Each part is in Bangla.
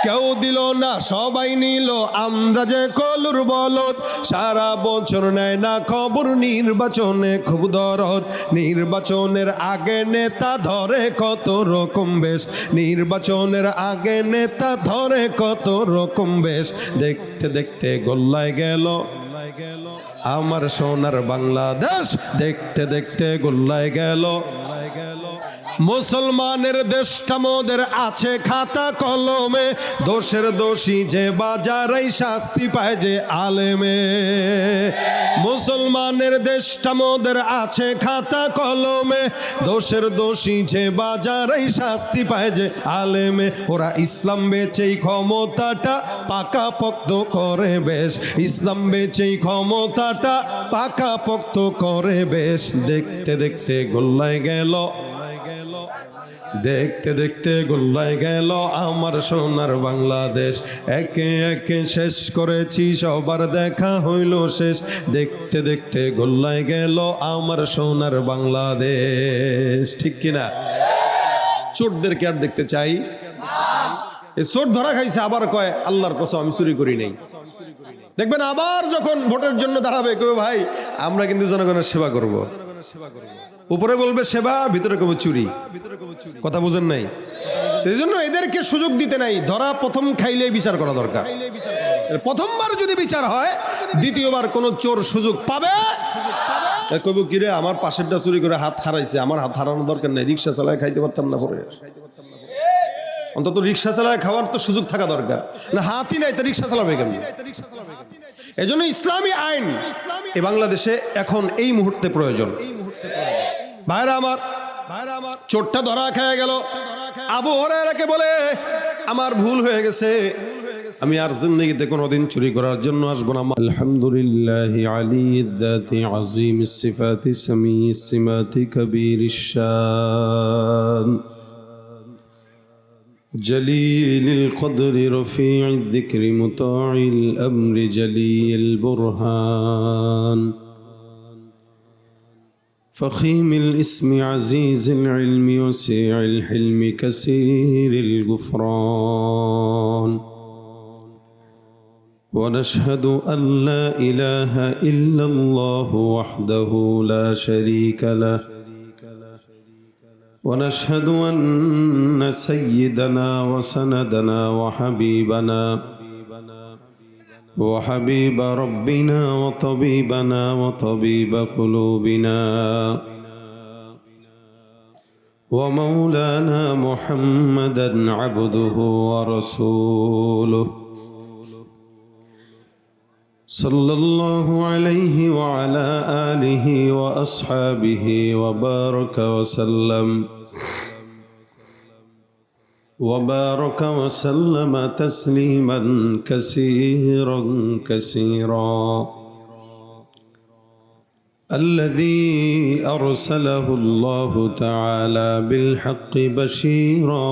কেউ দিল না সবাই নিল, আমরা যে কলুর বলদ। সারা বছর নেয় না খবর, নির্বাচনে খুব দরদ। নির্বাচনের আগে নেতা ধরে কত রকম বেশ, নির্বাচনের আগে নেতা ধরে কত রকম বেশ। দেখতে দেখতে গোল্লায় গেল আমার সোনার বাংলাদেশ, দেখতে দেখতে গোল্লায় গেল। মুসলমানের দেশটা মোদের আছে খাতা কলমে, দোষের দোষী যে বাজারাই শাস্তি পায় যে আলেমে। মুসলমানের দেশটা মোদের আছে খাতা কলমে, দোষের দোষী যে বাজারাই শাস্তি পায় যে আলেমে। ওরা ইসলাম বেচেই ক্ষমতাটা পাকাপোক্ত করে বেশ, ইসলাম বেচেই ক্ষমতাটা পাকাপোক্ত করে বেশ। দেখতে দেখতে গোল্লায় গেল, দেখতে দেখতে গোল্লায় গেল আমার সোনার বাংলাদেশ। একে একে শেষ করেছি সবার দেখা হইল শেষ, দেখতে দেখতে গোল্লায় গেল আমার সোনার বাংলাদেশ। ঠিক কিনা? চোরদেরকে আর দেখতে চাই? এই চোর ধরা খাইছে, আবার কয় আল্লাহর কসম আমি চুরি করি নাই। দেখবেন আবার যখন ভোটের জন্য দাঁড়াবে কেউ, ভাই আমরা কিন্তু জনগণের সেবা করব। উপরে বলবে সেবা, ভিতরে কবে চুরি। কথা বুঝেন নাই? এই জন্য এদেরকে সুযোগ দিতে নাই। ধরা প্রথম খাইলে বিচার করা দরকার। প্রথমবার যদি বিচার হয়, দ্বিতীয়বার কোন চোর সুযোগ পাবে কইব কিরে আমার পাশেরটা চুরি করে হাত হারাইছে, আমার হাত হারানো দরকার নাই, রিক্সা চালায় খাইতে পারতাম না। পরে অন্তত রিক্সা চালায় খাওয়ার তো সুযোগ থাকা দরকার না। হাতই নাই তো রিক্সা চালাবে কেন? এই জন্য ইসলামী আইন এই বাংলাদেশে এখন এই মুহূর্তে প্রয়োজন। ভাইরা আমার, চোরটা ধরা খেয়ে গেল। আবু হুরায়রাকে বলে আমার ভুল হয়ে গেছে, আমি আর জিন্দেগিতে কোনোদিন চুরি করার জন্য আসবো না। আলহামদুলিল্লাহি আলিয়্যিদ যাতি আযীমিস সিফাতি সামিয়িস সিমাতি কাবীরিশ শান জলিলিল কদরি রফিউদ যিকরি মুতাঈল আমরি জলিল বুরহান فخيم الاسم عزيز العلم وسيع الحلم كثير الغفران ونشهد أن لا إله إلا الله وحده لا شريك له ونشهد أن سيدنا وسندنا وحبيب ربنا وطبيبنا وطبيب قلوبنا ومولانا محمدا عبده ورسوله صلى الله عليه وعلى آله وأصحابه وبارك وسلم تسليما كثيرا كثيرا الذي أرسله الله تعالى بالحق بشيرا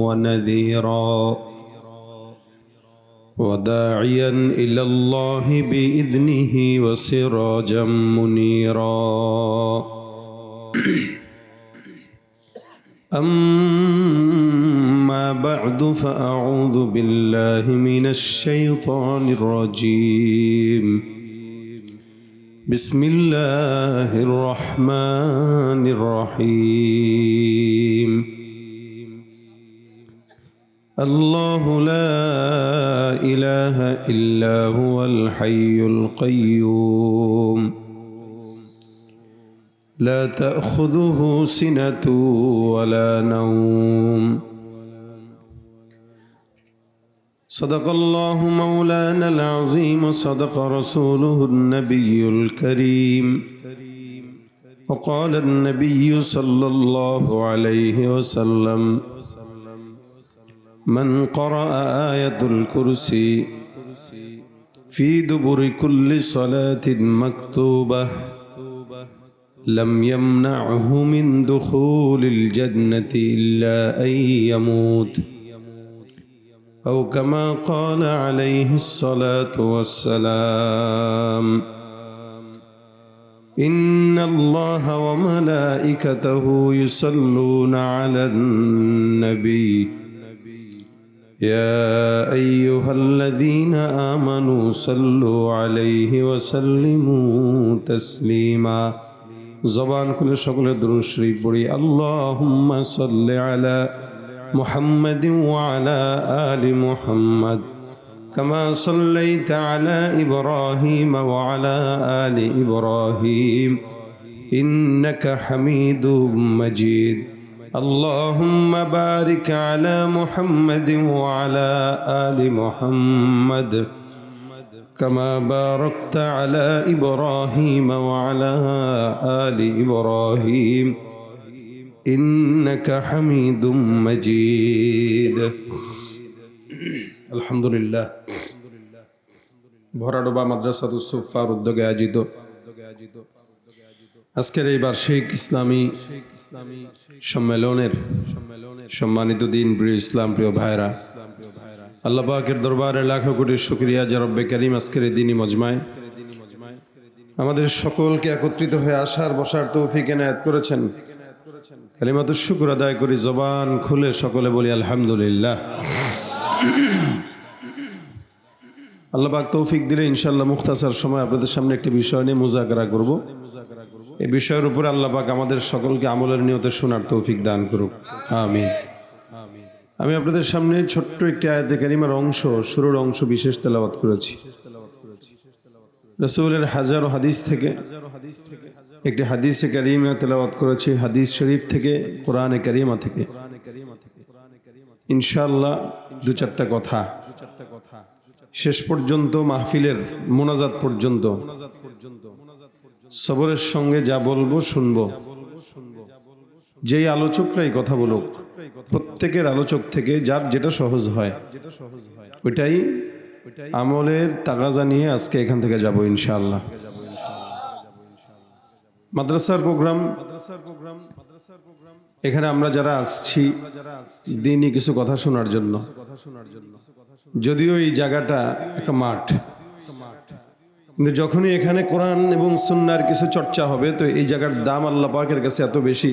ونذيرا وداعيا إلى الله بإذنه وسراجا منيرا أما بعد فأعوذ بالله من الشيطان الرجيم بسم الله الرحمن الرحيم الله لا إله إلا هو الحي القيوم لا تأخذه سنة ولا نوم صدق الله مولانا العظيم صدق رسوله النبي الكريم وقال النبي صلى الله عليه وسلم من قرأ آية الكرسي في دبر كل صلاة مكتوبة لم يمنعه من دخول الجنة إلا أن يموت أو كما قال عليه الصلاة والسلام إن الله وملائكته يصلون على النبي يا أيها الذين آمنوا صلوا عليه وسلموا تسليما زبان كل شغل درود شريف بڑی اللهم صل على محمد وعلى آل محمد كما صليت على إبراهيم وعلى آل إبراهيم إنك حميد مجيد اللهم بارك على محمد وعلى آل محمد كما باركت على إبراهيم وعلى آل إبراهيم إنك حميد مجيد الحمد لله ভরাডোবা মাদ্রাসাতুস সুফার উদ্যোগে আয়োজিত আজকের এই বার্ষিক ইসলামী সম্মেলনের সম্মানিত দিন প্রিয় ইসলাম প্রিয় ভাইরা, আল্লাহ পাকের দরবারে লাখো কোটি শুকরিয়া যে রব্বে কারীম আজকের এই দিনী মজমায় আমাদের সকলকে একত্রিত হয়ে আসার বসার তৌফিক এনায়েত করেছেন। কালিমাতুশ শুকর আদায় করি, জবান খুলে সকলে বলি আলহামদুলিল্লাহ। আল্লাহ পাক তৌফিক দিলে ইনশাআল্লাহ মুখতাসার সময় আপনাদের সামনে একটি বিষয় নিয়ে মুযাকারা করব। এই বিষয়ের উপরে আল্লাহ পাক আমাদের সকলকে আমলের নিয়তে শোনার তৌফিক দান করুক, আমিন। আমি আপনাদের সামনে ছোট্ট একটি আয়াতে কারিমার অংশ, শুরুর অংশ বিশেষ তেলাওয়াত করেছি। রাসূলের হাজারো হাদিস থেকে একটি হাদিসে কারিমা তেলাওয়াত করেছি, হাদিস শরীফ থেকে, কোরআনে কারিমা থেকে। ইনশাআল্লাহ দু চারটা কথা শেষ পর্যন্ত মাহফিলের মোনাজাত পর্যন্ত সবরের সঙ্গে যা বলবো শুনবো। যেই আলোচকরাই কথা বলুক, প্রত্যেকের আলোচক থেকে যার যেটা সহজ হয় ওইটাই আমলের তাগাজা নিয়ে আজকে এখান থেকে যাব ইনশাআল্লাহ। মাদ্রাসার প্রোগ্রাম, এখানে আমরা যারা আসছি দিনই কিছু কথা শোনার জন্য, যদিও এই জায়গাটা একটা মাঠ, কিন্তু যখনই এখানে কোরআন এবং সুন্নাহর কিছু চর্চা হবে তো এই জায়গার দাম আল্লাহ পাকের কাছে এত বেশি।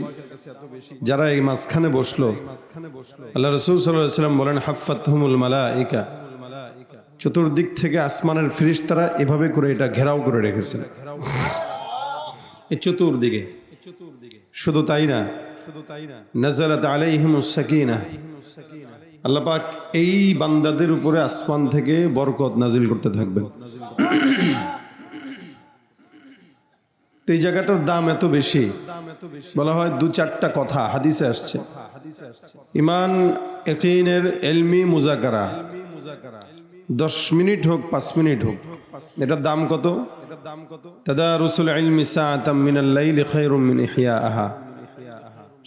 যারা এই মাঝখানে বসলো, আল্লাহ রাসূল সাল্লাল্লাহু আলাইহি ওয়াসাল্লাম বলেন হাফফাতহুমুল মালায়েকা, চতুর্দিক থেকে আসমানের ফেরেশতারা এভাবে করে এটা ঘেরাও করে রেখেছেন এই চতুর্দিকে। শুধু তাই না, নাযালাত আলাইহিমুস সাকিনাহ, আল্লাহ পাক এই বান্দাদের উপরে আসমান থেকে বরকত নাজিল করতে থাকবেন। তো এই জায়গাটার দাম এত বেশি, বলা হয় দু চারটা কথা হাদিসে আসছে। ঈমান ইয়াকিনের ইলমি মুযাকারা 10 মিনিট হোক 5 মিনিট হোক, এটার দাম কত? তাদারুসুল ইলমি সাআতাম মিনাল লাইলি খায়রুম মিন ইহইয়াহা,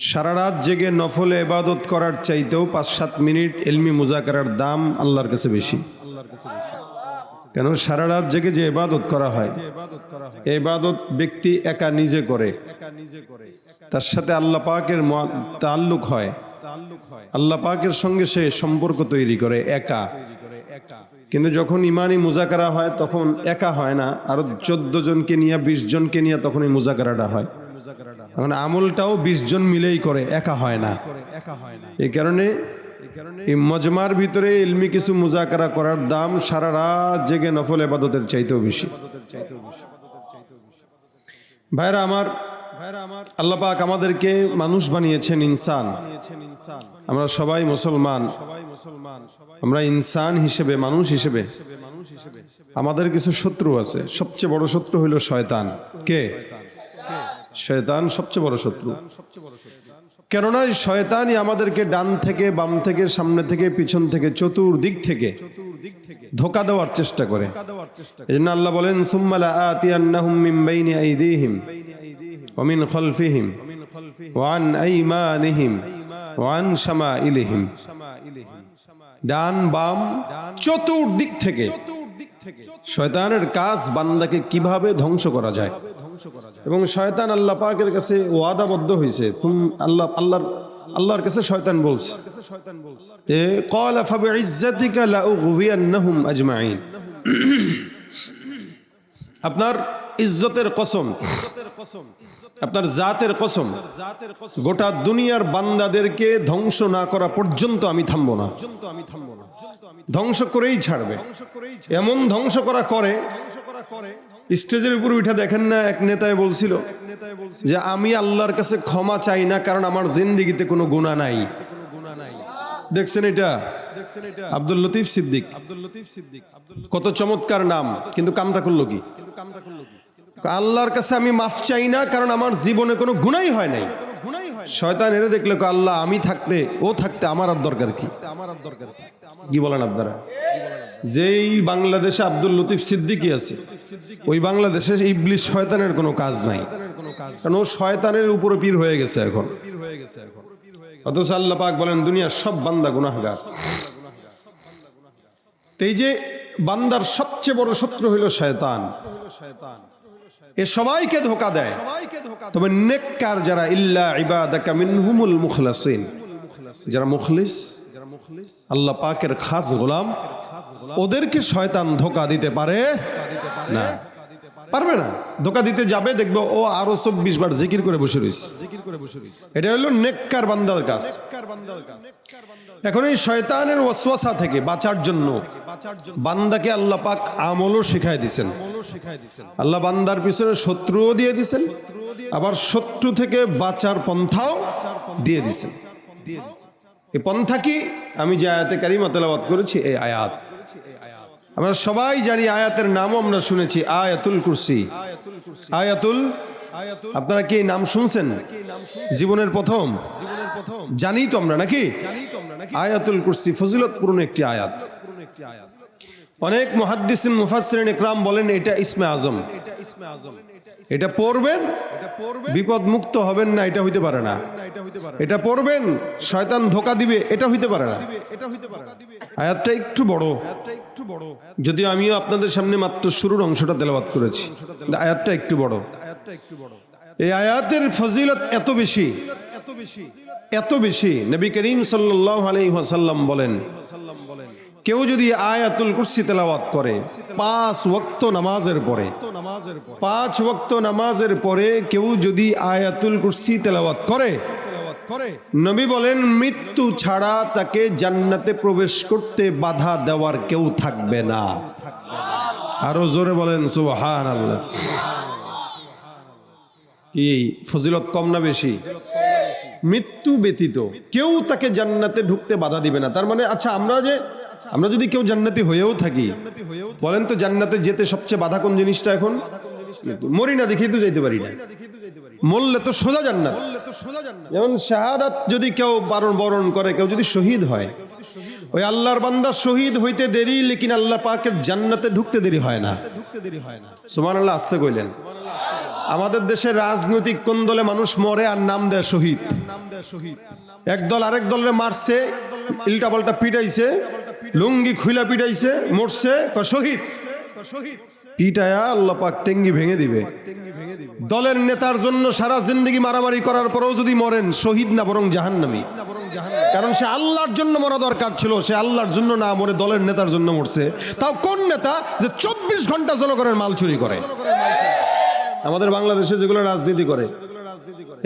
সারা রাত জেগে নফলে ইবাদত করার চাইতেও 5-7 মিনিট ইলমি মুযাকারার দাম আল্লাহর কাছে বেশি। কেন? সারা রাত জেগে যে ইবাদত করা হয়, এই ইবাদত ব্যক্তি একা নিজে করে, তার সাথে আল্লাহ পাকের তাআল্লুক হয়, আল্লাহ পাকের সঙ্গে সে সম্পর্ক তৈরি করে একা। কিন্তু যখন ইমানি মুযাকারা হয় তখন একা হয় না, আরো 14 জনকে নিয়ে 20 জনকে নিয়ে তখন এই মুযাকারাটা হয়। তখন আমলটাও 20 জন মিলেই করে, একা হয় না। এই কারণে এই মজমার ভিতরে ইলমি কিছু মুযাকারা করার দাম সারা রাত জেগে নফল ইবাদতের চাইতেও বেশি। ভাইরা আমার, আল্লাহ পাক আমাদেরকে মানুষ বানিয়েছেন, ইনসান। আমরা সবাই মুসলমান, আমরা ইনসান হিসেবে, মানুষ হিসেবে আমাদের কিছু শত্রু আছে। সবচেয়ে বড় শত্রু হইল শয়তান। কে? শয়তান সবচেয়ে বড় শত্রু। কেননা শয়তানই আমাদেরকে ডান থেকে, বাম থেকে, সামনে থেকে, পিছন থেকে, চতুর্দিক থেকে ধোঁকা দেওয়ার চেষ্টা করে। এজন্য আল্লাহ বলেন সুম্মা লাআতিয়ান্নাহুম মিন বাইনি আইদিহিম ওয়া মিন খালফিহিম ওয়া আন আইমানিহিম ওয়া আন শামাইলিহিম, ডান বাম চতুর্দিক থেকে শয়তানের কাজ বান্দাকে কিভাবে ধ্বংস করা যায়। এবং শয়তান আল্লাহ পাকের কাছে ওয়াদাবদ্ধ হয়েছে। আল্লাহর কাছে শয়তান বলছে এ ক্বালা ফাবিইজ্জাতিকা লাউগবিয়ান্নাহুম আজমাইন, আপনার ইজ্জতের কসম, আপনার জাতের কসম, গোটা দুনিয়ার বান্দাদেরকে ধ্বংস না করা পর্যন্ত আমি থামবো না। ধ্বংস করেই ছাড়বে। এমন ধ্বংস করা করে, স্টেজের উপর উঠে দেখেন না, এক নেতায় বলছিল যে আমি আল্লাহর কাছে ক্ষমা চাই না, কারণ আমার জিন্দেগিতে কোনো গুনাহ নাই। দেখছেন এটা? আব্দুল লতিফ সিদ্দিক। কত চমৎকার নাম, কিন্তু কামটা করলো কি? আল্লাহর কাছে আমি মাফ চাই না, কারণ আমার জীবনে কোনো গুনাহই হয় নাই। শয়তান এর দেখলে আল্লাহ আমি থাকতে, ও থাকতে আমার আর দরকার কি? কি বলেন আপনারা? যেই বাংলাদেশে আব্দুল লতিফ সিদ্দিকী আছে, ওই বাংলাদেশে ইবলিস শয়তানের কোনো কাজ নাই, কারণ ও শয়তানের উপরে পীর হয়ে গেছে এখন। অথচ আল্লাহ পাক বলেন দুনিয়ার সব বান্দা গুনাহগার। এই যে বান্দার সবচেয়ে বড় শত্রু হইল শয়তান। এ সবাইকে ধোঁকা দেয়, তবে নেককার যারা, ইল্লা ইবাদাকা মিনহুমুল মুখলাসিন, যারা মুখলিস, আল্লাহ পাকের খাস গোলাম, ওদেরকে শয়তান ধোঁকা দিতে পারে না, পারবে না। ধোঁকা দিতে যাবে, দেখবে ও আরো 24 বার জিকির করে বসে রয়েছে। এটা হলো নেককার বান্দার কাজ। এখন এই শয়তানের ওয়াসওয়াসা থেকে বাঁচার জন্য বান্দাকে আল্লাহ পাক আমলও শিখাই দিয়েছেন। আল্লাহ বান্দার পিছনে শত্রুও দিয়ে দিয়েছেন, আবার শত্রু থেকে বাঁচার পন্থাও দিয়ে দিয়েছেন। এই পন্থা কি? আমি যে আয়াতে কারিমা তেলাওয়াত করেছি, এই আয়াত আমরা সবাই জানি, আয়াতের নামও আমরা শুনেছি, আয়াতুল কুরসি। আপনারা কি নাম শুনছেন জীবনের প্রথম? জানি তো আমরা, নাকি? আয়াতুল কুরসি ফজিলতপূর্ণ একটি আয়াত। অনেক মুহাদ্দিসিন মুফাসসিরিন ইকরাম বলেন এটা ইসমে আজম। এটা পড়বেন বিপদ মুক্ত হবেন না, এটা হইতে পারে না। এটা পড়বেন শয়তান ধোঁকা দিবে, এটা হইতে পারে না। আয়াতটা একটু বড়, যদিও আমিও আপনাদের সামনে মাত্র শুরুর অংশটা তেলাওয়াত করেছি। আয়াতটা একটু বড়। এই আয়াতের ফজিলত এত বেশি, এত বেশি, নবী করিম সাল্লাল্লাহু আলাইহি ওয়াসাল্লাম বলেন, কেউ যদি আয়াতুল কুরসি তেলাওয়াত করে 5 ওয়াক্ত নামাজের পরে, 5 ওয়াক্ত নামাজের পরে কেউ যদি আয়াতুল কুরসি তেলাওয়াত করে, নবী বলেন মৃত্যু ছাড়া তাকে জান্নাতে প্রবেশ করতে বাধা দেওয়ার কেউ থাকবে না। আরো জোরে বলেন সুবহানাল্লাহ। কি ফজিলত কম না বেশি? মৃত্যু ব্যতীত কেউ তাকে জান্নাতে ঢুকতে বাধা দিবে না। তার মানে আচ্ছা, আমরা যদি কেউ জান্নাতি হয়েও থাকি, বলেন তো জান্নাতে যেতে সবচেয়ে বাধা কোন জিনিসটা? এখন মরি না দেখেই তো যাইতে পারি না, মরলে তো সোজা জান্নাত। যেমন শাহাদাত যদি কেউ বরণ করে, কেউ যদি শহীদ হয়, ওই আল্লাহর বান্দা শহীদ হইতে দেরি, লেকিন আল্লাহ পাকের জান্নাতে ঢুকতে দেরি হয় না। সুবহানাল্লাহ, আস্তে কইলেন। আমাদের দেশে রাজনৈতিক কোন দলে মানুষ মরে আর নাম দেয় শহীদ। এক দল আরেক দলের মারছে, ইল্টা পাল্টা পিটাইছে, লুঙ্গি খুইলা পিটাইছে, মরছে, শহীদ। পিটায়া আল্লাহ পাক টেঙ্গি ভেঙে দিবে। দলের নেতার জন্য সারা জিন্দেগি মারামারি করার পরেও যদি মরেন, শহীদ না বরং জাহান্নামী। কারণ সে আল্লাহর জন্য মরা দরকার ছিল, সে আল্লাহর জন্য না মরে দলের নেতার জন্য মরছে। তাও কোন নেতা যে 24 ঘন্টা জনগণের মাল চুরি করে? আমাদের বাংলাদেশে যেগুলো রাজনীতি করে,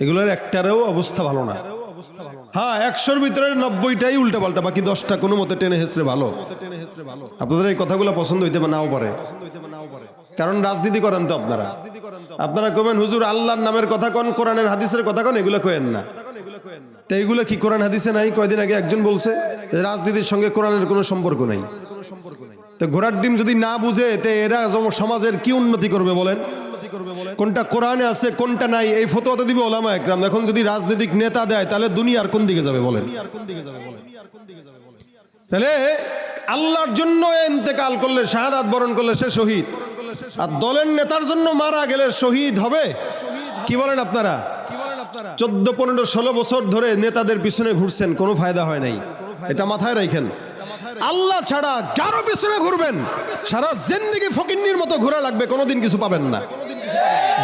এগুলোর একটারও অবস্থা ভালো না। হ্যাঁ, 100-র ভিতরে 90টাই উল্টা পাল্টা, বাকি 10টা কোনো মতে টেনে হেসড়ে ভালো। আপনাদের এই কথাগুলো পছন্দ হইতে বা নাও পারে, কারণ রাজনীতি করেন তো আপনারা কবেন হুজুর আল্লাহর নামের কথা কন, কোরআনের হাদিসের কথা কন, এগুলো কয়েন না। তো এইগুলো কি কোরআন হাদিসে নাই? কয়দিন আগে একজন বলছে রাজনীতির সঙ্গে কোরআনের কোনো সম্পর্ক নাই। তো ঘোড়ার ডিম যদি না বুঝে, তে এরা সমাজের কি উন্নতি করবে বলেন? কোনটা কোরআনে আছে কোনটা নাই, এই ফতোয়া তো দিবে ওলামা একরাম। এখন যদি রাজনৈতিক নেতা দেয়, তাহলে দুনিয়ার কোন দিকে যাবে বলেন? তাহলে আল্লাহর জন্য ইন্তেকাল করলে, শাহাদাত বরণ করলে সে শহীদ, আর দলের নেতার জন্য মারা গেলে শহীদ হবে? কি বলেন আপনারা? 14, 15, 16 বছর ধরে নেতাদের পিছনে ঘুরছেন, কোনো ফায়দা হয় নাই। এটা মাথায় রাখেন। আল্লাহ ছাড়া কারো পিছনে ঘুরবেন, সারা জিন্দেগি ফকিন্নির মতো ঘোরা লাগবে, কোনোদিন কিছু পাবেন না।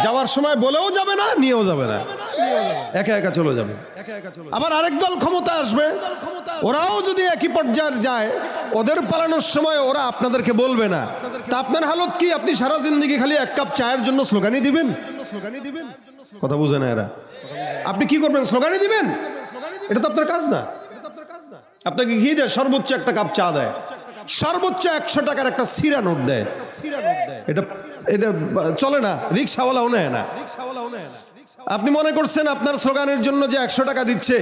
যাওয়ার সময় বলেও যাবে না, নিয়েও যাবে না। একা একা চলে যাবে। আবার আরেক দল ক্ষমতা আসবে, ওরাও যদি একই পর্যায়ে যায়, ওদের পালানোর সময় ওরা আপনাদেরকে বলবে না। তা আপনার হালত কি? আপনি সারা জিন্দেগি খালি এক কাপ চায়ের জন্য স্লোগানই দিবেন? কথা বুঝে না এরা। আপনি কি করবেন? স্লোগানই দিবেন? এটা তো আপনার কাজ না। আপনাকে ঘি দেয়, সর্বোচ্চ একটা কাপ চা দেয়, সর্বোচ্চ 100 টাকার একটা সিরা নোট দেয়। এটা এটা চলে না, রিক্সাওয়ালাও নেয় না। আপনি মনে করছেন আপনার স্লোগানের জন্য যে 100 টাকা দিচ্ছে,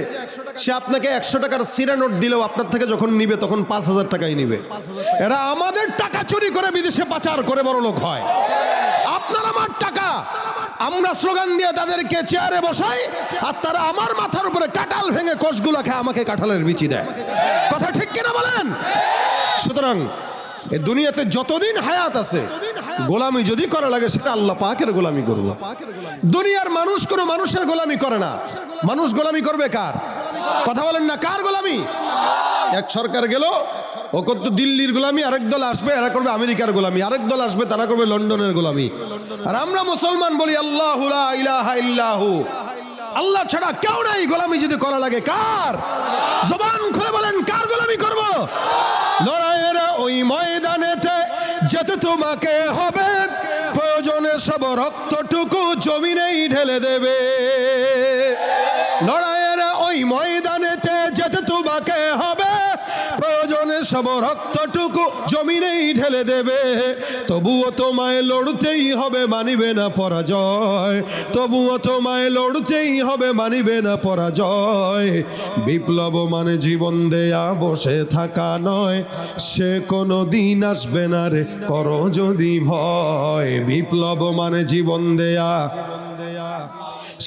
সে আপনাকে 100 টাকার সিরা নোট দিলেও আপনার থেকে যখন নিবে তখন 5000 টাকাই নিবে। এরা আমাদের টাকা চুরি করে বিদেশে পাচার করে বড় লোক হয়। আপনার আমার টাকা আমরা স্লোগান দিয়ে তাদেরকে চেয়ারে বসাই, আর তারা আমার মাথার উপরে কাঁঠাল ভেঙে কোষগুলা খেয়ে আমাকে কাঁঠালের বিচি দেয়। কথা ঠিক কিনা বলেন? সুতরাং এই দুনিয়াতে যতদিন হায়াত আছে, গোলামি যদি করা লাগে সেটা আল্লাহ পাকের গোলামি করব। দুনিয়ার মানুষ কোনো মানুষের গোলামি করে না। মানুষ গোলামি করবে কার? কথা বলেন না, কার গোলামি? এক সরকার গেল, ও করতো দিল্লির গোলামি, আরেক দল আসবে এরা করবে আমেরিকার গোলামি, আরেক দল আসবে তারা করবে লন্ডনের গোলামি। আর আমরা মুসলমান বলি আল্লাহু লা ইলাহা ইল্লাহু, আল্লাহ ছাড়া কেউ নাই। গোলামি যদি করা লাগে কার? জবান খুলে বলেন, কার গোলামি করব? লড়াইয়ের ওই ময়দানেতে যেতে তোমাকে হবে, প্রয়োজনে সব রক্তটুকু জমিনেই ঢেলে দেবে। লড়াইয়ের ওই ময়দানেতে যেতে তোমাকে হবে, প্রয়োজনে সব রক্তটুকু জমিনেই ঢেলে দেবে। তবুও তোমায় লড়তেই হবে, মানিবে না পরাজয়। তবুও তোমায় লড়তেই হবে, মানিবে না পরাজয়। বিপ্লব মানে জীবন দেয়া, বসে থাকা নয়। সে কোনো দিন আসবে না রে, করো যদি ভয়। বিপ্লব মানে জীবন দেয়া,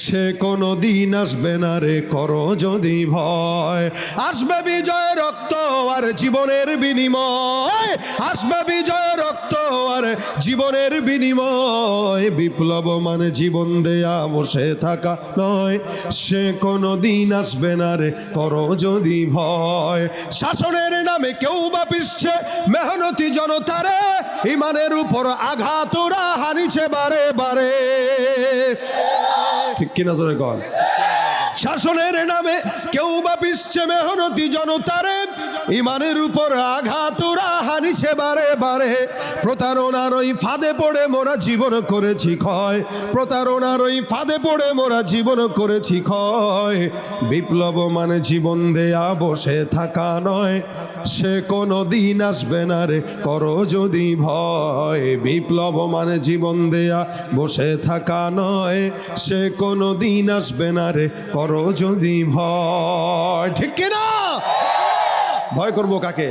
সে কোনো দিন আসবে না রে, করো যদি ভয়। আসবে বিজয় রক্ত আর জীবনের বিনিময়, আসবে বিজয় রক্ত আর জীবনের বিনিময়। বিপ্লব মানে জীবন দেয়া, বসে থাকা নয়। সে কোনো দিন আসবে না রে, করো যদি ভয়। শাসনের নামে কেউ বা পিছছে মেহনতি জনতারে, ইমানের উপর আঘাত ওরা হানিছে বারে বারে। ঠিক কিনা জোরে কর? শাসনের নামে কেউ বা পিছছে মেহনতি জনতারে, ইমানের উপর আঘাত ওরা হানিছে বারে বারে। প্রতারণার ওই ফাঁদে পড়ে মোরা জীবন করেছি ক্ষয়, প্রতারণার ওই ফাঁদে পড়ে মোরা জীবন করেছি ক্ষয়। বিপ্লব মানে জীবন দেয়া, বসে থাকা নয়। সে কোনো দিন আসবে না রে, করো যদি ভয়। বিপ্লব মানে জীবন দেয়া, বসে থাকা নয়। সে কোনো দিন আসবে না রে, করো যদি ভয়। ঠিক কিনা? ভয় করবো কাকে?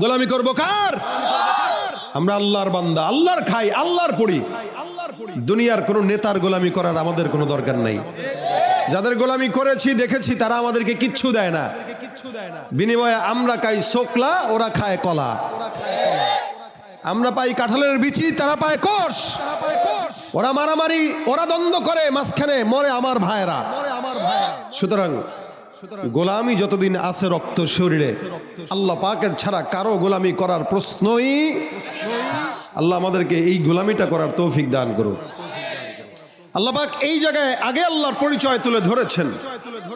গোলামি করবো কার? আমরা আল্লাহর বান্দা, আল্লাহর খাই, আল্লাহর পড়ি। দুনিয়ার কোনো নেতার গোলামি করার আমাদের কোনো দরকার নাই। যাদের গোলামি করেছি দেখেছি তারা আমাদেরকে কিচ্ছু দেয় না, বিনিময়ে আমরা খাই শোকলা, ওরা খায় কলা। আমরা পাই কাঁঠালের বিচি, তারা পায় কোষ। ওরা মারামারি, ওরা দ্বন্দ্ব করে, মাঝখানে মরে আমার ভাইরা। সুতরাং গোলামি যতদিন আছে রক্ত শরীরে, আল্লাহ পাকের ছাড়া কারো গোলামি করার প্রশ্নই। আল্লাহ আমাদেরকে এই গোলামিটা করার তৌফিক দান করুন। আল্লাহ পাক এই জায়গায় আগে আল্লাহর পরিচয় তুলে ধরেছেন,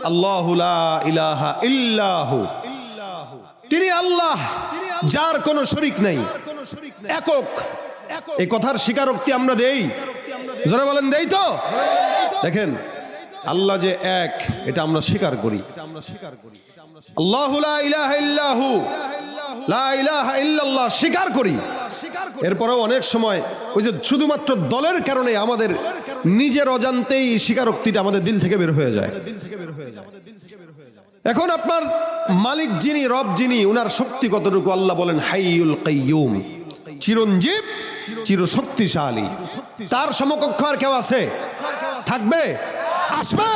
আল্লাহু লা ইলাহা ইল্লাহু, তিনি আল্লাহ, যার কোনো শরীক নাই, একক। এই কথার স্বীকারোক্তি আমরা দেই, জোরে বলেন দেই তো? দেখেন আল্লাহ যে এক, এটা আমরা স্বীকার করি। আল্লাহু লা ইলাহা ইল্লাহু, লা ইলাহা ইল্লাল্লাহ স্বীকার করি। এরপরেও অনেক সময় ওই যে শুধুমাত্র দলের কারণে আমাদের নিজের অজান্তেই স্বীকারোক্তিটা আমাদের দিল থেকে বের হয়ে যায়। এখন আপনার মালিক যিনি, রব যিনি, উনার শক্তি কতটুকু? আল্লাহ বলেন হাইয়ুল কাইয়ুম, চিরঞ্জীব, চিরশক্তিশালী। তার সমকক্ষ আর কেউ আছে? থাকবে? আসবে?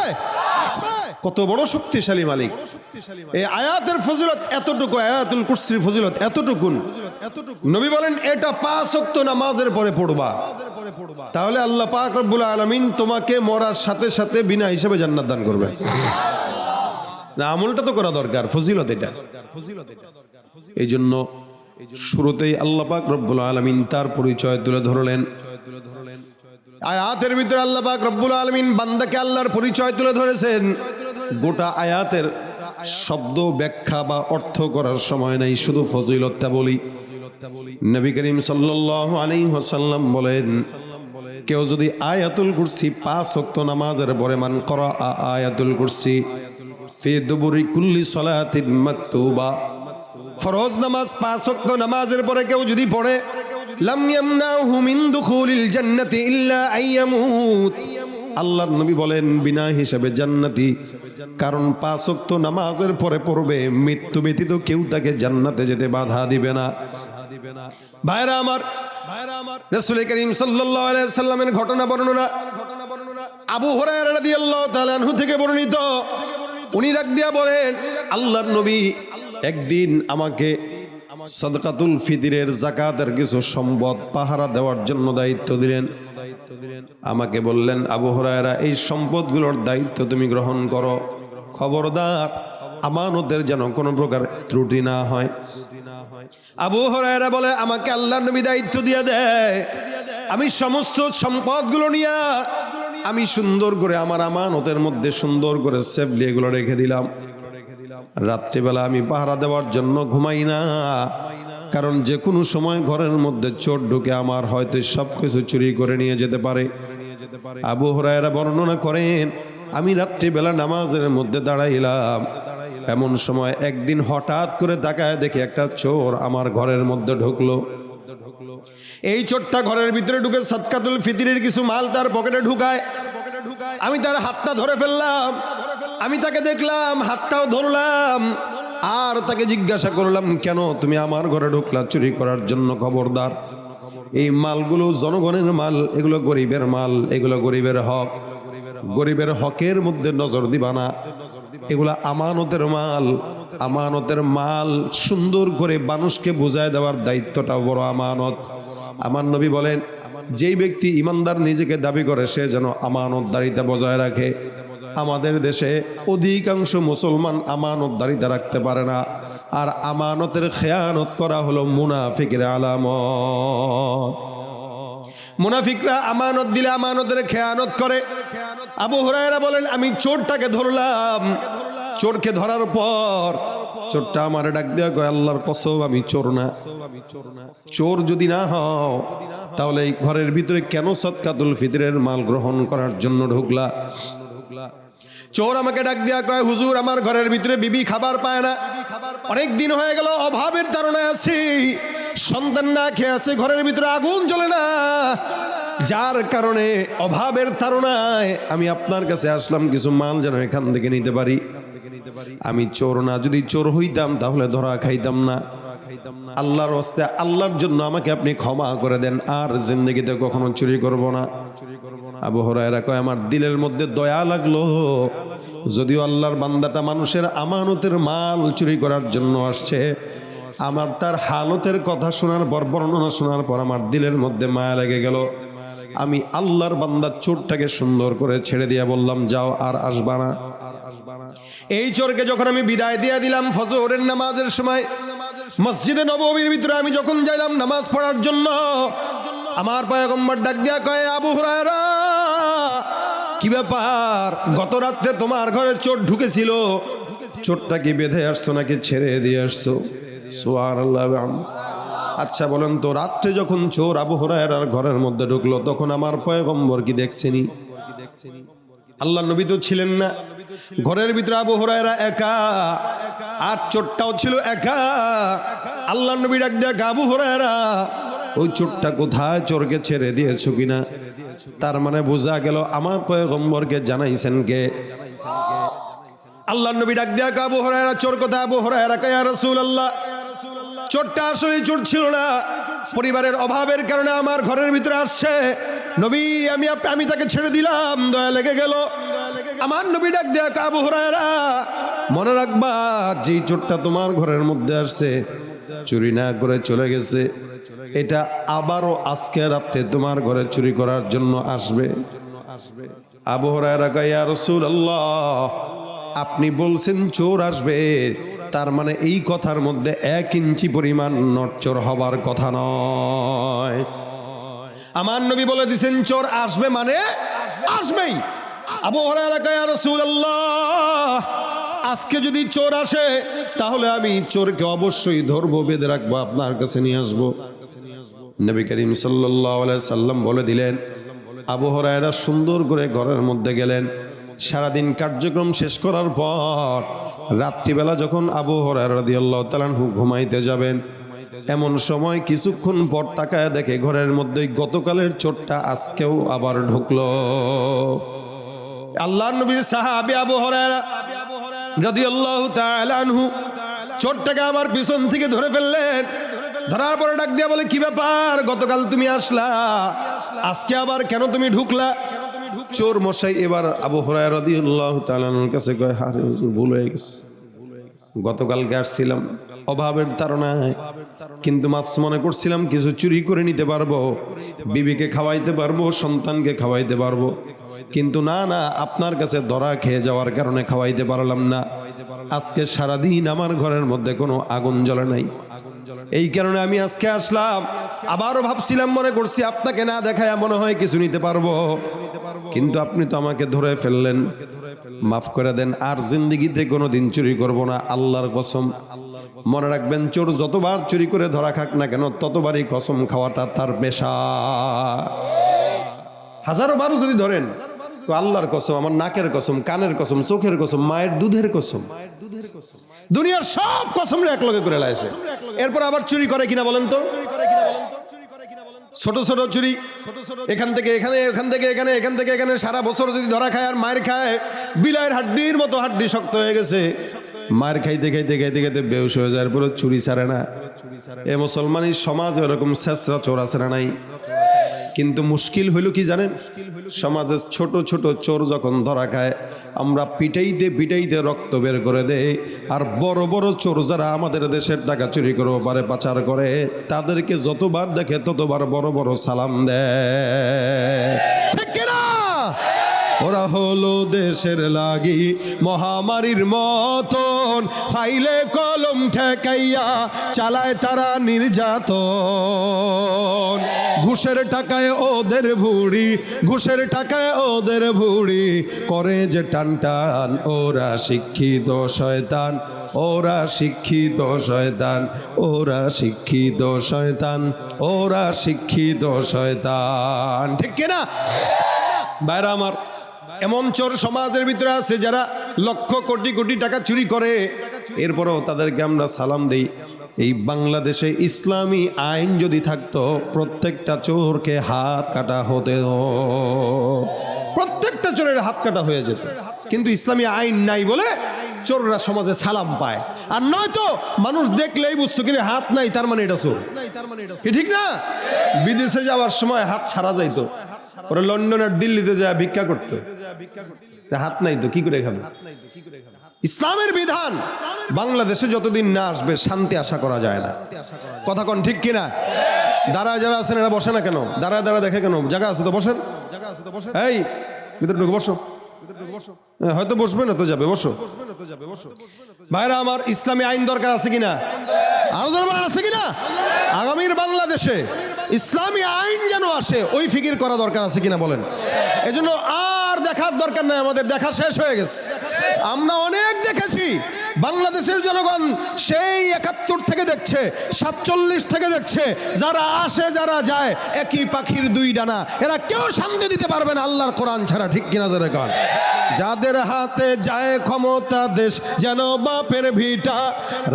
কত বড় শক্তিশালী মালিক! এই আয়াতের ফজিলত এতটুকু, আয়াতুল কুরসির ফজিলত এতটুকুন। নবী বলেন এটা 5 ওয়াক্ত নামাজের পরে পড়বা, তাহলে আল্লাহ পাক রব্বুল আলামিন তোমাকে মরার সাথে সাথে বিনা হিসাবে জান্নাত দান করবে। না, আমলটা তো করা দরকার, ফজিলত এটা। এই জন্য শুরুতেই আল্লাহ পাক রব্বুল আলামিন তার পরিচয় তুলে ধরলেন। আয়াতের ভিতরে আল্লাহ পাক রব্বুল আলামিন বান্দাকে আল্লাহর পরিচয় তুলে ধরেছেন। গোটা আয়াতের শব্দ ব্যাখ্যা বা অর্থ করার সময় নাই, শুধু ফজিলতটা বলি। নবী করিম সাল্লাল্লাহু আলাইহি ওয়াসাল্লাম বলেন, কেউ যদি আয়াতুল কুরসি 5 ওয়াক্ত নামাজের পরে মান করা আয়াতুল কুরসি ফি দুবুরি কুল্লি সালাতিন মাকতুবা, ফরজ নামাজ 5 ওয়াক্ত নামাজের পরে কেউ যদি পড়ে, লাম ইয়ামনাহু মিন দুখুলিল জান্নাতি ইল্লা আইয়ামুত, আল্লাহর নবী বলেন বিনা হিসাবে জান্নাতি, কারণ 5 ওয়াক্ত নামাজের পরে পড়বে, মৃত্যু ব্যতীত কেউ তাকে জান্নাতে যেতে বাধা দিবে না। ভাইরা আমার, রাসূল করিম সাল্লাল্লাহু আলাইহি সাল্লামের ঘটনা বর্ণনা আবু হুরায়রা রাদিয়াল্লাহু তাআলা আনহু থেকে বর্ণিত। উনি ডাক দিয়া বলেন, আল্লাহর নবী একদিন আমাকে সাদকাতুল ফিতরের যাকাতের কিছু সম্পদ পাহারা দেওয়ার জন্য দায়িত্ব দিলেন। আমাকে বললেন, আবু হুরায়রা এই সম্পদগুলোর দায়িত্ব তুমি গ্রহণ করো, খবরদার আমানতের যেন কোনো প্রকার ত্রুটি না হয়। আবু হুরায়রা বলে, আমাকে আল্লাহর নবী দায়িত্ব দিয়ে দেয়, আমি সমস্ত সম্পদগুলো নিয়ে আমি সুন্দর করে আমার আমানতের মধ্যে সুন্দর করে সেফলি এগুলো রেখে দিলাম। রাত্রিবেলা আমি পাহারা দেওয়ার জন্য ঘুমাই না, কারণ যে কোনো সময় ঘরের মধ্যে চোর ঢুকে আমার হয়তো সবকিছু চুরি করে নিয়ে যেতে পারে। আবু হুরায়রা বর্ণনা করেন, আমি রাত্রিবেলা নামাজের মধ্যে দাঁড়াইলাম, এমন সময় একদিন হঠাৎ করে তাকায় দেখি একটা চোর আমার ঘরের মধ্যে ঢুকলো। এই চোরটা ঘরের ভিতরে ঢুকে সাদকাতুল ফিতরের কিছু মাল তার পকেটে ঢুকায়। আমি তার হাতটা ধরে ফেললাম, আমি তাকে দেখলাম, হাতটাও ধরলাম, আর তাকে জিজ্ঞাসা করলাম, কেন তুমি আমার ঘরে ঢুকলা চুরি করার জন্য? খবরদার, এই মালগুলো জনগণের মাল, এগুলো গরিবের মাল, এগুলো গরিবের হক, গরিবের হকের মধ্যে নজর দিবা না, এগুলা আমানতের মাল। আমানতের মাল সুন্দর করে মানুষকে বুঝায় দেওয়ার দায়িত্বটা বড় আমানত। আমার নবী বলেন, যেই ব্যক্তি ইমানদার নিজেকে দাবি করে সে যেন আমানতদারিতা বজায় রাখে। আমাদের দেশে অধিকাংশ মুসলমান আমানতদারিতা রাখতে পারে না, আর আমানতের খেয়ানত করা হলো মুনাফিকের আলামত। মুনাফিকরা আমানত দিলে আমানতের খেয়ানত করে। আবু হুরায়রা বলেন, আমি চোরটাকে ধরলাম, চোরকে ধরার পর চোরটা আমার ডাক দেয়া কয়, আল্লাহর কসম আমি চোর না। চোর যদি না হও তাহলে এই ঘরের ভিতরে কেন সাদকাতুল ফিতরের মাল গ্রহণ করার জন্য ঢুকলা? চোর আমাকে ডাক দেয়া কয়, হুজুর আমার ঘরের ভিতরে বিবি খাবার পায় না, অনেক দিন হয়ে গেল, অভাবের তাড়নায় আছি, সন্তান না খেয়ে আছে, ঘরের ভিতরে আগুন জ্বলে না, যার কারণে অভাবের তাড়নায় আমি আপনার কাছে আসলাম, কিছু মাল যেন এখান থেকে নিতে পারি। আমি চোর না, যদি চোর হইতাম তাহলে ধরা খাইতাম না। আল্লাহর ওয়াস্তে, আল্লাহর জন্য আমাকে আপনি ক্ষমা করে দেন, আর জিন্দেগিতে কখনো চুরি করব না। আবু হুরায়রা কয়, আমার দিলের মধ্যে দয়া লাগলো, যদিও আল্লাহর বান্দাটা মানুষের আমানতের মাল চুরি করার জন্য আসছে, আমার তার হালতের কথা শোনার পর, বর্ণনা শোনার পর আমার দিলের মধ্যে মায়া লেগে গেল। আমি আল্লাহর বান্দা চোরটাকে সুন্দর করে ছেড়ে দিয়া বললাম, যাও, আর আসবা না। এই চোরকে যখন আমি বিদায় দিয়ে দিলাম ফজরের নামাজের সময়, মসজিদে নববীর ভিতরে আমি যখন যাইলাম নামাজ পড়ার জন্য, আমার পয়গম্বর ডাক দিয়া কয়, আবু হুরায়রা কি ব্যাপার, গত রাত্রে তোমার ঘরে চোর ঢুকেছিল, চোরটা কি বেঁধে আসছো নাকি ছেড়ে দিয়ে আসছো? সুবহানাল্লাহ। আচ্ছা বলেন তো, রাত্রে যখন চোর আবু হুরায়রার ঘরের মধ্যে ঢুকলো তখন আমার পয়গম্বর কি দেখছেনি? আল্লাহ নবী তো ছিলেন না, ঘরের ভিতরে আবু হুরায়রা একা, আর চোরটাও ছিল একা। আল্লাহ নবী ডাক দেয়া, আবু হুরায়রা ওই চোরটা কোথায়, চোরকে ছেড়ে দিয়েছো কিনা? তার মানে বোঝা গেল আমার পয়গম্বরকে জানাইছেন কে? আল্লাহ নবী ডাক দেয়া, আবু হুরায়রা চোর কোথায়? আবু হুরায়রা কয়, ইয়া রাসূলুল্লাহ, চোরটা আসলে চোর ছিল না, পরিবারের অভাবের কারণে আমার ঘরের ভিতরে আসছে, নবী আমি তাকে ছেড়ে দিলাম, দয়া লেগে গেল। আমার নবী ডাক দেয়া, আবু হুরায়রা মনে রাখবা, যেই চোরটা তোমার ঘরের মধ্যে আসছে, চুরি না করে চলে গেছে, এটা আবারও আজকে রাতে তোমার ঘরে চুরি করার জন্য আসবে। আবু হুরায়রা কয়, ইয়া রাসূলুল্লাহ, আপনি বলছেন চোর আসবে, তার মানে এই কথার মধ্যে 1 ইঞ্চি পরিমাণ নড়চড় হবার কথা নয়। আমার নবী বলে দিয়েছেন চোর আসবে মানে আসবেই। আবু হুরায়রা কয়, ইয়া রাসূলুল্লাহ, আজকে যদি চোর আসে তাহলে আমি চোরকে অবশ্যই ধরবো, বেঁধে রাখবো, আপনার কাছে নিয়ে আসবো। নবী করিম সাল্লাল্লাহু আলাইহি সাল্লাম বলে দিলেন। আবু হুরায়রা সুন্দর করে ঘরের মধ্যে গেলেন। সারাদিন কার্যক্রম শেষ করার পর রাত্রিবেলা যখন আবু হুরায়রা রাদিয়াল্লাহু তাআলা আনহু ঘুমাইতে যাবেন, এমন সময় কিছুক্ষণ পর তাকায় দেখে ঘরের মধ্যে গতকালের চোরটা আজকেও আবার ঢুকলো। আল্লাহর নবীর সাহাবী আবু হুরায়রা রাদিয়াল্লাহু তাআলা আনহু চোরটাকে আবার পিছন থেকে ধরে ফেললেন। ধরার পরে ডাক দিয়া বলে, কি ব্যাপার, গতকাল তুমি আসলা, আজকে আবার কেন তুমি ঢুকলা? চোর মশাই এবার আবু হুরায়রা রাদিয়াল্লাহু তাআলা আনহুর কাছে কয়, আরে হুজুর, ভুল হয়ে গেছে, গতকালকে আসছিলাম অভাবের তাড়নায়, কিন্তু মাছ মনে করছিলাম কিছু চুরি করে নিতে পারবো, বিবিকে খাওয়াইতে পারবো, সন্তানকে খাওয়াইতে পারবো, কিন্তু না না, আপনার কাছে ধরা খেয়ে যাওয়ার কারণে খাওয়াইতে পারলাম না। আজকে সারাদিন আমার ঘরের মধ্যে কোনো আগুন জ্বলে নাই, এই কারণে আমি আজকে আসলাম। আবারও ভাবছিলাম, মনে করছি আপনাকে না দেখায় মনে হয় কিছু নিতে পারবো, কিন্তু আপনি তো আমাকে ধরে ফেললেন, মাফ করে দেন, আর জিন্দেগিতে কোনোদিন চুরি করব না, আল্লাহর কসম। মনে রাখবেন, চোর যতবার চুরি করে ধরা খাক না কেন, ততবারই কসম খাওয়াটা তার পেশা। হাজারো বারো যদি ধরেন তো আল্লাহর কসম, আমার নাকের কসম, কানের কসম, চোখের কসম, মায়ের দুধের কসম, দুনিয়ার সব কসম এক লগে করে লাইছে। এরপর আবার চুরি করে কিনা বলেন তো? ছোট ছোট চুরি, এখান থেকে এখানে, এখান থেকে এখানে, এখান থেকে এখানে, সারা বছর যদি ধরা খায় আর মায়ের খায়, বিলাইয়ের হাড্ডির মতো হাড্ডি শক্ত হয়ে গেছে, মায়ের খাইতে খাইতে খাইতে খাইতে বেহুশ হয়ে যায়, পুরো চুরি ছাড়ে না। এ মুসলমানি সমাজে এরকম ছেঁচড়া চোর আছে না নাই? কিন্তু মুশকিল হইল কি জানেন, সমাজে ছোট ছোট চোর যখন ধরা খায়, আমরা পিটাইতে পিটাইতে রক্ত বের করে দেই, আর বড় বড় চোর যারা আমাদের দেশের টাকা চুরি করে পারে পাচার করে, তাদেরকে যতবার দেখে ততবার বড় বড় সালাম দেয়, ঠিক কিনা? ওরা হলো দেশের লাগি মহামারীর মতন, ফাইলে কলম ঠেকাইয়া চালায় তারা নির্যাতন। ঘুষের টাকায় ওদের ভুড়ি, ঘুষের টাকায় ওদের ভুড়ি, করে যে টান টান, ওরা শিক্ষিত শয়তান, ওরা শিক্ষিত শয়তান, ওরা শিক্ষিত শয়তান, ওরা শিক্ষিত শয়তান, ঠিক কিনা ভাইরা আমার? এমন চোর সমাজের ভিতরে আছে যারা লক্ষ কোটি কোটি টাকা চুরি করে, এরপরও তাদেরকে আমরা সালাম দেই। এই বাংলাদেশে ইসলামী আইন যদি থাকতো, প্রত্যেকটা চোরকে হাত কাটা হতে, প্রত্যেকটা চোরের হাত কাটা হয়ে যেত, কিন্তু ইসলামী আইন নাই বলে চোররা সমাজে সালাম পায়। আর নয়তো মানুষ দেখলেই বুঝতো কিনা হাত নাই, তার মানে এটা চোর, ঠিক না? বিদেশে যাওয়ার সময় হাত ছাড়া যাইতো, ওরা লন্ডন আর দিল্লিতে যায় ভিক্ষা করতো, হাত নাই তো কি করে খাবে? ইসলামের বিধান বাংলাদেশে যতদিন না আসবে শান্তি আশা করা যায় না। কথা কোন ঠিক কিনা? দাঁড়ায় যারা আছেন এরা বসে না কেন? দাঁড়ায় দাঁড়ায় দেখে কেন? জায়গা আছে তো বসেন, এই ভিতরে ঢুকে বসো, হয়তো বসবে না তো যাবে, বসো। ভাইরা আমার, ইসলামী আইন দরকার আছে কিনা? আরো দরকার আছে কিনা? আগামীর বাংলাদেশে ইসলামী আইন যেন আসে, ওই ফিকির করা দরকার আছে কিনা বলেন? এজন্য আর দেখার দরকার নাই, আমাদের দেখা শেষ হয়ে গেছে। আমরা অনেক দেখেছি, বাংলাদেশের জনগণ সেই 71 থেকে দেখছে, 47 থেকে দেখছে, যারা আসে যারা যায় একই পাখির দুই ডানা, এরা কেউ শান্তি দিতে পারবে না আল্লাহর কোরআন ছাড়া, ঠিক কিনা জোরে কন? যাদের হাতে যায় ক্ষমতা, দেশ যেন বাপের ভিটা,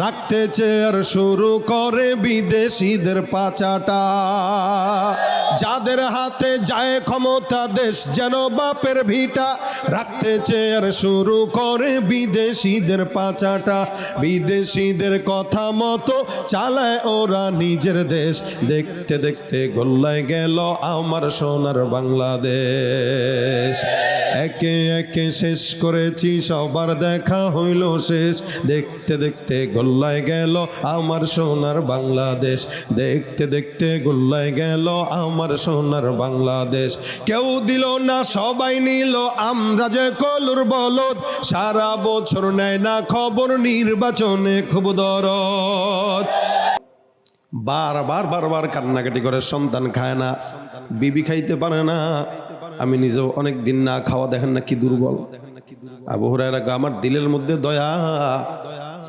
রাখতে চেয়ার শুরু করে বিদেশিদের পাচাটা। যাদের হাতে যায় ক্ষমতা, দেশ যেন বাপের ভিটা, রাখতে চেয়ার শুরু করে বিদেশিদের পাচাটা। বিদেশিদের কথা মতো চালায় ওরা নিজের দেশ, দেখতে দেখতে গোল্লায় গেল আমার সোনার বাংলাদেশ। একে একে শেষ করেছি সবার দেখা হইল শেষ, দেখতে দেখতে গোল্লায় গেল আমার সোনার বাংলাদেশ, দেখতে দেখতে গোল্লায় গেল আমার সোনার বাংলাদেশ। কেউ দিল না সবাই নিল, আমরা যে কলুর বলদ, সারা বছর নেয় না খবর, নির্বাচনে খুব দরদ। বারবার কান্নাকাটি করে, সন্তান খায় না, বিবি খাইতে পারে না, আমি নিজেও অনেক দিন না খাওয়া, দেখেন না কি দুর্বল। আবু হুরায়রা কয়, আমার দিলের মধ্যে দয়া,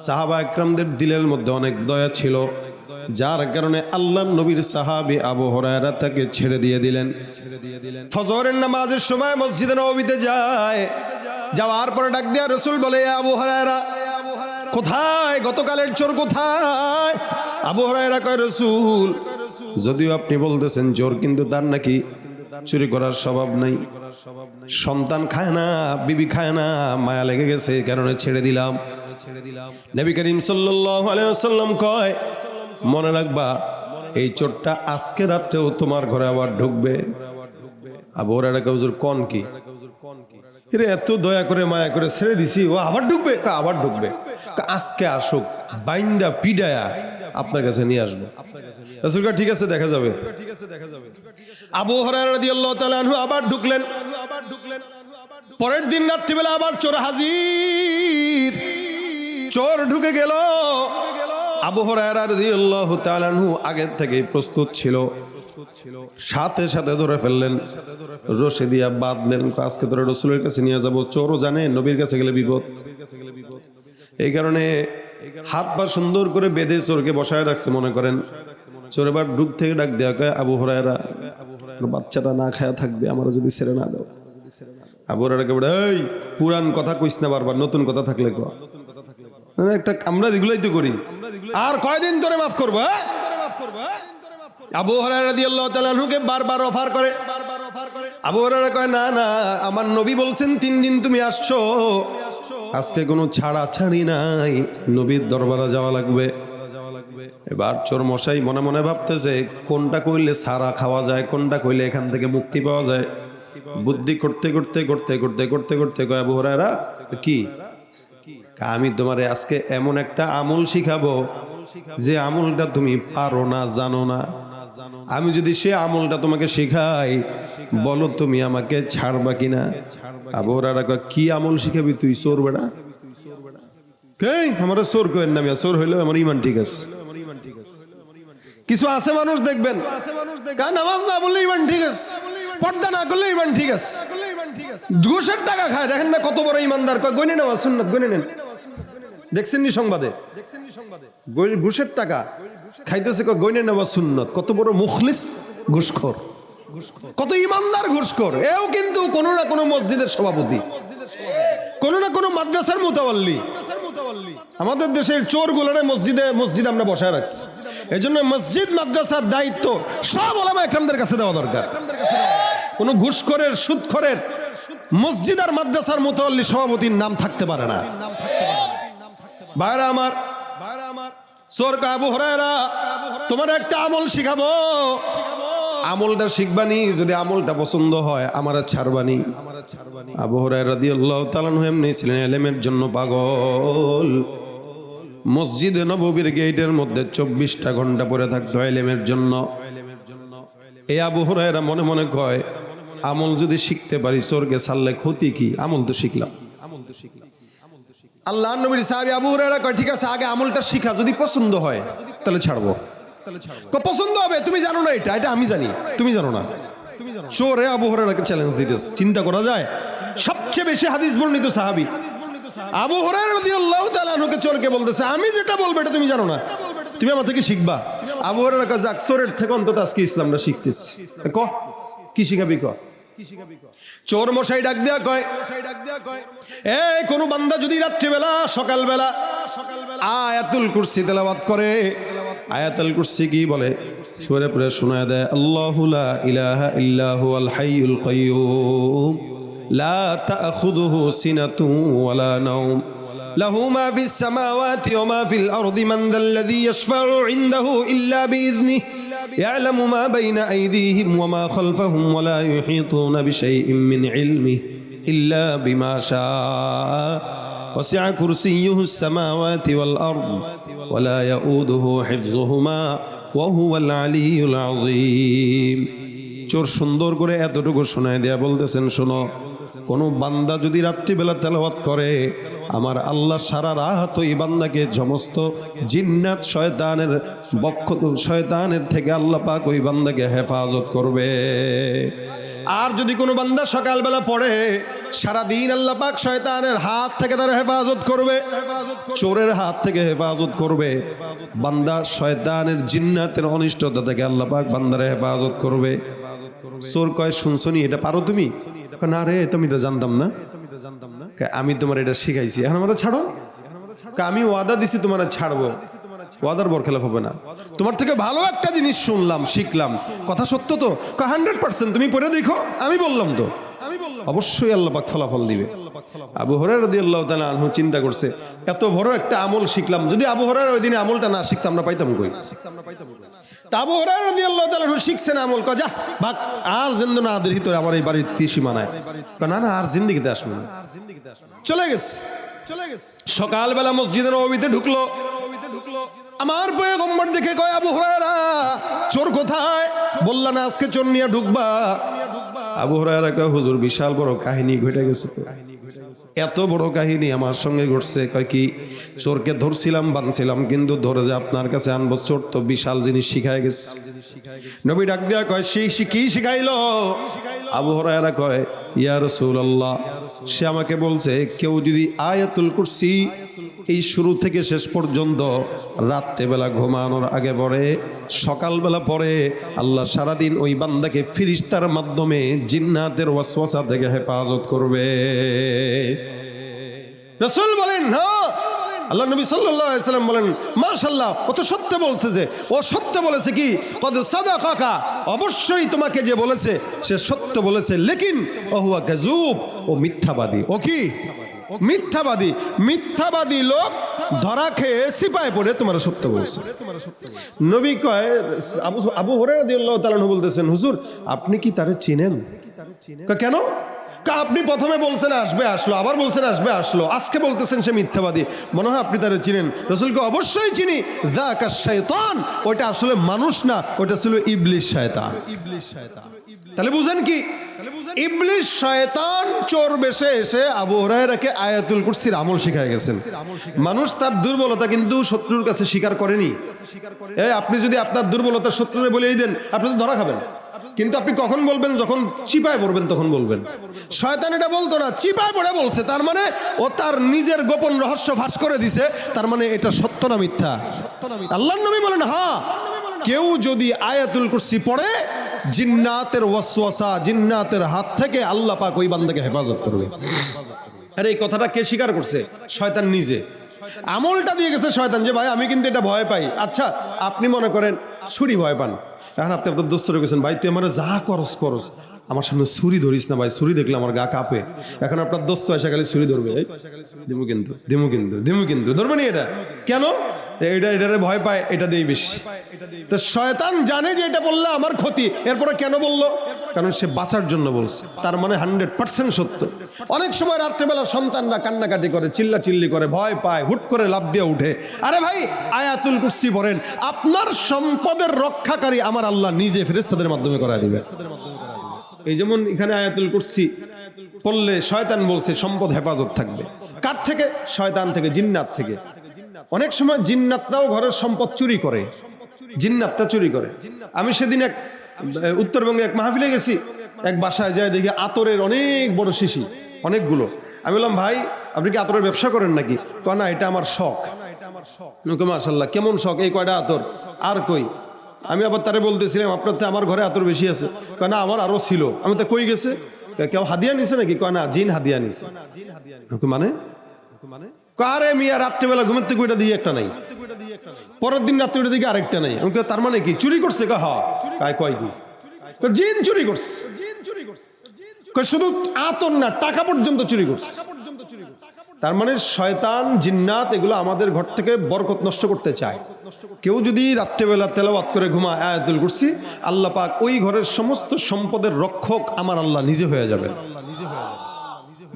সাহাবা একরামদের দিলের মধ্যে অনেক দয়া ছিল, যার কারণে আল্লাহর নবীর সাহাবী আবু হুরায়রা তাকে ছেড়ে দিয়ে দিলেন। ফজরের নামাজের সময় মসজিদে নববীতে যায়, যাওয়ার পরে ডাক দিয়া রাসূল বলে, আবু হুরায়রা কোথায়, গতকালের চোর কোথায়? আবু হুরায়রা কয়, রাসূল যদিও আপনি বলতেছেন চোর, কিন্তু তার নাকি চুরি করার স্বভাব নাই, সন্তান খায় না, বিবি খায় না, মায়া লেগে গেছে, এই কারণে ছেড়ে দিলাম। নবী করিম সাল্লাল্লাহু আলাইহি ওয়াসাল্লাম কয়, মনে রাখবা এই চোরটা আজকে রাতেও তোমার ঘরে আবার ঢুকবে। আবু হুরায়রা কয়, হুজুর কোন কি? এরে এত দয়া করে মায়া করে ছেড়ে দিছি, ও আবার ঢুকবে? আবার ঢুকবে, আজকে আসুক, বাইন্দা পিডায়া আপনার কাছে নিয়ে আসবো। রাসূল কয়, ঠিক আছে, দেখা যাবে। আবু হুরায়রা রাদিয়াল্লাহু তাআলা আনহু আবার ঢুকলেন। পরের দিন রাত্রিবেলা আবার চোর হাজির, চোর ঢুকে গেল। আবু হুরায়রা রাদিয়াল্লাহু তাআলা আনহু আগের থেকেই প্রস্তুত ছিল, সাথে সাথে ধরে ফেললেন, রশি দিয়া বাঁধলেন, আজকে ধরে রাসূলের কাছে নিয়ে যাব। চোরও জানে নবীর কাছে গেলে বিপদ, এই কারণে হাত পা সুন্দর করে বেঁধে চোরকে বসায় রাখছে। মনে করেন চোর এবার ডুব থেকে ডাক দেয়া কয়, আবু হুরায়রা বাচ্চাটা না খায়া থাকবে, আমার যদি ছেড়ে না দাও। আবু হুরায়রা কয়, এই পুরান কথা কইস না, বারবার নতুন কথা থাকলে ক, একটা আমরা এগুলাই তো করি, আর কয়দিন ধরে মাফ করবো? আবু হুরায়রা রাদিয়াল্লাহু তাআলা আনহুকে বারবার অফার করে। আবু হুরায়রা কয়, না না, আমার নবী বলছেন 3 দিন তুমি আসছো, আজকে কোনো ছাড়াছাড়ি নাই, নবীর দরবারে যাওয়া লাগবে। এবার চোর মশাই মনে মনে ভাবতেছে, কোনটা কইলে সারা খাওয়া যায়, কোনটা কইলে এখান থেকে মুক্তি পাওয়া যায়। বুদ্ধি করতে করতে করতে করতে করতে করতে কয়, আবু হুরায়রা কি, আমি তোমারে আজকে এমন একটা আমল শিখাবো যে আমলটা তুমি পারো না, জানো না। আমি যদি সে আমলটা তোমাকে শিখাই, বলো তুমি আমাকে ছাড়বা কিনা? আবু হুরায়রা কয়, কি আমল শিখাবি তুই, চোর বেড়া? আমার চোর কইেন না, চোর হইলেও আমার ইমান ঠিক আছে। কিছু আছে মানুষ দেখবেন, নামাজ না বললে ইমান ঠিক আছে, পর্দা না করলে ইমান ঠিক আছে, ঘুষের টাকা খায়, দেখেন না কত বড় ইমানদার, কয় গনে নেওয়া সুন্নাত, গনে নেন। দেখছেন নি সংবাদে, ঘুষের টাকা খাইতেছে, গনে নেওয়া সুন্নাত। কত বড় মুখলিস ঘুষখোর, কত ইমানদার ঘুষখোর। এও কিন্তু কোনো না কোনো মসজিদের সভাপতি, কোনো না কোনো মাদ্রাসার মুতাওয়াল্লি। আমাদের দেশের চোর গুলারে মসজিদে আমরা বসায় রাখছি। এই জন্য মসজিদ মাদ্রাসার দায়িত্ব সব ওলামা একরামদের কাছে দেওয়া দরকার। কোনো ঘুষখোরের, সুদখোরের মসজিদ আর মাদ্রাসার মুতাওয়াল্লি সভাপতির নাম থাকতে পারে না। ভাইরা আমার, চোর কয়, আবু হুরায়রা তোমার একটা আমল শিখাবো, আমলটা শিখবানি, যদি আমলটা পছন্দ হয় আমার ছাড়বানি। আবু হুরায়রা রাদিয়াল্লাহু তাআলা আনহু এমনি ছিলেন ইলমের জন্য পাগল। মসজিদে নববীর গেটের মধ্যে 24টা ঘন্টা পড়ে থাকতো ইলমের জন্য। এই আবু হুরায়রা মনে মনে কয়, আমল যদি শিখতে পারি, চোরকে ছাড়লে ক্ষতি কি? আমল তো শিখলাম। আল্লাহর নবীর সাহাবী আবু হুরায়রা কয়, ঠিক আছে, আগে আমলটা শিখা, যদি পছন্দ হয় তাহলে ছাড়বো। পছন্দ হবে, তুমি জানো না, এটা আমি জানি, তুমি জানো না। চোরে আবু হুরায়রাকে চ্যালেঞ্জ দিতেছে। চিন্তা করা যায়, সবচেয়ে বেশি হাদিস বর্ণিত সাহাবী আবু হুরায়রা রাদিয়াল্লাহু তাআলা আনহুকে চোরকে বলতেছে, আমি যেটা বলবো এটা তুমি জানো না, তুমি আমার থেকে শিখবা। আবু হুরায়রা কয়, যাক, চোরের থেকে অন্তত আজকে ইসলামটা শিখতেছি। ক কি শিখাবি? ক চোর মশাই ডাক দেয়া কয়, এই কোন বান্দা যদি রাত্রিবেলা সকালবেলা আয়াতুল কুরসি তেলাওয়াত করে, আয়াতুল কুরসি কি বলে সূরা পড়ে শোনায় দেয়, আল্লাহু লা ইলাহা ইল্লা হুয়াল হাইয়ুল কাইয়্যুম লা তাখুযুহু সিনাতুন ওয়ালা নাওম লাহু মা ফিস সামাওয়াতি ওয়া মা ফিল আরদি মান যাল্লাযী ইয়াশফাউ ইনদাহু ইল্লা বিইذনিহি يعلم ما بين أيديهم وما خلفهم ولا يحيطون بشيء من علمه إلا بما شاء وسع كرسيه السماوات والأرض ولا يؤوده حفظهما وهو العلي العظيم। চোর সুন্দর করে এতটুকু শোনায় দেয়া বলতেছেন, শোনো, কোনো বান্দা যদি রাত্রিবেলা তেলাওয়াত করে আমার আল্লাহ সারা রাত ওই বান্দাকে সমস্ত জিন্নাত শয়তানের থেকে আল্লাহ পাক ওই বান্দাকে হেফাজত করবে। আর যদি কোনো বান্দা সকালবেলা পড়ে সারাদিন আল্লাহ পাক শয়তানের হাত থেকে তার হেফাজত করবে, চোরের হাত থেকে হেফাজত করবে, বান্দা শয়তানের জিন্নাতের অনিষ্টতা থেকে আল্লাহ পাক বান্দার হেফাজত করবে। চোর কয় শুনছনি এটা পারো তুমি? না রে তুমি তো জানতাম না। আমি তোমার এটা শিখাইছি, এখন আমরা ছাড়ো। আমি ওয়াদা দিছি তোমার ছাড়বো, ওয়াদার বরখেলাপ হবে না। তোমার থেকে ভালো একটা জিনিস শুনলাম, শিখলাম, কথা সত্য তো? 100% তুমি পড়ে দেখো। আমি বললাম তো, অবশ্যই আল্লাহ পাক ফলাফল দিবে। আবু হুরায়রা রাদিয়াল্লাহু তাআলা আনহু চিন্তা করছে, এত বড় একটা আমল শিখলাম, যদি আবু হুরায়রা ওই দিনে আমলটা না শিখতাম আমরা পাইতাম কই? তা আবু হুরায়রা রাদিয়াল্লাহু তাআলা আনহু শিখছেন আমল, কয় যা ভাগ, আর জিন্দ না আদের ভিতরে আমার এই বাড়ির সীমানায়। না না, আর জিন্দেগিতে আসবে না। চলে গেছে। সকালবেলা মসজিদের নববীতে ঢুকলো। আমার পয়গম্বর দেখে কয়, আবু হুরায়রা চোর কোথায়? বললা না আজকে চোর নিয়ে ঢুকবা। আবু হুরায়রা কয়, হুজুর বিশাল বড় কাহিনী ঘটে গেছে। এত বড় কাহিনী আমার সঙ্গে ঘটছে। কয় কি? চোরকে ধরছিলাম, বাঁধছিলাম, কিন্তু ধরে যে আপনার কাছে আনবো, চোর তো বিশাল জিনিস শিখায় গেছে। নবী ডাক দেয়া কয়, কি শিখাইলো? আবু হুরায়রা কয়, ইয়া রাসূলুল্লাহ, সে আমাকে বলছে কেউ যদি আয়াতুল কুরসি এই শুরু থেকে শেষ পর্যন্ত রাত্রেবেলা ঘুমানোর আগে পড়ে, সকালবেলা পড়ে, আল্লাহ সারাদিন ওই বান্দাকে ফেরেশতার মাধ্যমে জিন্নাতের ওয়াসওয়াসা থেকে হেফাজত করবে। রাসূল বলেন, হ্যাঁ। আল্লাহ নবী সাল্লাল্লাহু আলাইহি ওয়াসাল্লাম বলেন, মাশাআল্লাহ, ও তো সত্য বলছে। যে ও সত্য বলেছে, কি কদ সাদাকাকা, অবশ্যই তোমাকে যে বলেছে সে সত্য বলেছে, লেকিন ও হুয়া কাযুব, ও মিথ্যাবাদী। ও কি? মিথ্যাবাদী। মিথ্যাবাদী লোক ধরা খেয়ে সিপায় পড়ে তোমার সত্য বলছে। নবী কয়, আবু হুরায়রা রাদিয়াল্লাহু তাআলা আনহু বলতেছেন, হুজুর আপনি কি তারে চিনেন? কেন? আপনি প্রথমে বলছেন আসবে, আসলো, আবার বলছেন আসবে, আসলো, আজকে বলতেছেন সে মিথ্যাবাদী, মনে হয় আপনি তারে চিনেন। রাসূলকে অবশ্যই চিনি। যাকা শাইতান, ওটা আসলে মানুষ না, ওটা ছিল ইবলিস শয়তান। তাহলে বুঝেন কি? ইবলিস শয়তান চোর বেশে এসে আবু হুরায়রাকে আয়াতুল কুরসির আমল শিখায় গেছেন। মানুষ তার দুর্বলতা কিন্তু শত্রুর কাছে স্বীকার করেনি। আপনি যদি আপনার দুর্বলতা শত্রুরে বলেই দেন, আপনি তো ধরা খাবেন। কিন্তু আপনি কখন বলবেন? যখন চিপায় পড়বেন তখন বলবেন। শয়তান এটা বলতো না, চিপায় পড়ে বলছে, তার মানে ও তার নিজের গোপন রহস্য ফাঁস করে দিছে। তার মানে এটা সত্য না মিথ্যা? আল্লাহর নবী বলেন, হ্যাঁ, কেউ যদি আয়াতুল কুরসি পড়ে, জিন্নাতের ওয়াসওয়াসা, জিন্নাতের হাত থেকে আল্লাহ পাক ওই বান্দাকে হেফাজত করবে। আর এই কথাটা কে স্বীকার করছে? শয়তান নিজে। আমলটা দিয়ে গেছে শয়তান, যে ভাই আমি কিন্তু এটা ভয় পাই। আচ্ছা, আপনি মনে করেন ছুরি ভয় পান, এখন আপনি আপনার দোস্তরে গেছেন, ভাই তুই আমার যা করস, আমার সামনে ছুরি ধরিস না ভাই, ছুরি দেখলে আমার গা কাঁপে। এখন আপনার দোস্ত এসে খালি ছুরি ধরবে, দিমু কিন্তু ধরবে না। এটা কেন? এটারে ভয় পায়, এটা দিয়ে বেশি। তো শয়তান জানে যে এটা বললে আমার ক্ষতি, এরপরে কেন বললো? কারণ সে বাঁচার জন্য বলছে। তার মানে 100% সত্য। অনেক সময় রাত্রেবেলা সন্তানরা কান্নাকাটি করে, চিল্লাচিল্লি করে, ভয় পায়, হুট করে লাফ দিয়ে উঠে। আরে ভাই, আয়াতুল কুরসি পড়েন, আপনার সম্পদের রক্ষাকারী আমার আল্লাহ নিজে ফেরেশতাদের মাধ্যমে করায় দিবে। এই যেমন এখানে আয়াতুল কুরসি পড়লে শয়তান বলছে সম্পদ হেফাজত থাকবে। কার থেকে? শয়তান থেকে, জিন্নাত থেকে। অনেক সময় জিন্নাতরাও ঘরের সম্পদ চুরি করে, জিন্নাতটা চুরি করে। আমি সেদিন এক উত্তরবঙ্গে এক মাহফিলে গেছি, এক বাসায় যায় দেখি আতরের অনেক বড় শিশি, অনেকগুলো। আমি বললাম, ভাই আপনি কি আতরের ব্যবসা করেন নাকি? কয় না, এটা আমার শখ। মাশাআল্লাহ, কেমন শখ? এই কয়টা আতর? আর কই? আমি আবার তারে বলতেছিলাম, আপনার তো আমার ঘরে আতর বেশি আছে। কয় না, আমার আরো ছিল। আমি তো কই গেছে? কেউ হাদিয়া নিছে নাকি? কয় না, জিন হাদিয়া নিছে। মানে কারে মিয়া, রাত্রেবেলা ঘুমের থেকে ওইটা দিয়ে একটা নাই, পরের দিন রাত্রে ওইটা দিকে আরেকটা নাই। আমি তার মানে কি চুরি করছে? কয় কি জিন চুরি করছে? শুধু আতর না, টাকা পর্যন্ত চুরি করছে। তার মানে শয়তান, জিন্নাত এগুলো আমাদের ঘর থেকে বরকত নষ্ট করতে চায়। কেউ যদি রাত্রেবেলা তেলাওয়াত করে ঘুমায় আয়াতুল কুরসি, আল্লাহ পাক ওই ঘরের সমস্ত সম্পদের রক্ষক আমার আল্লাহ নিজে হয়ে যাবেন।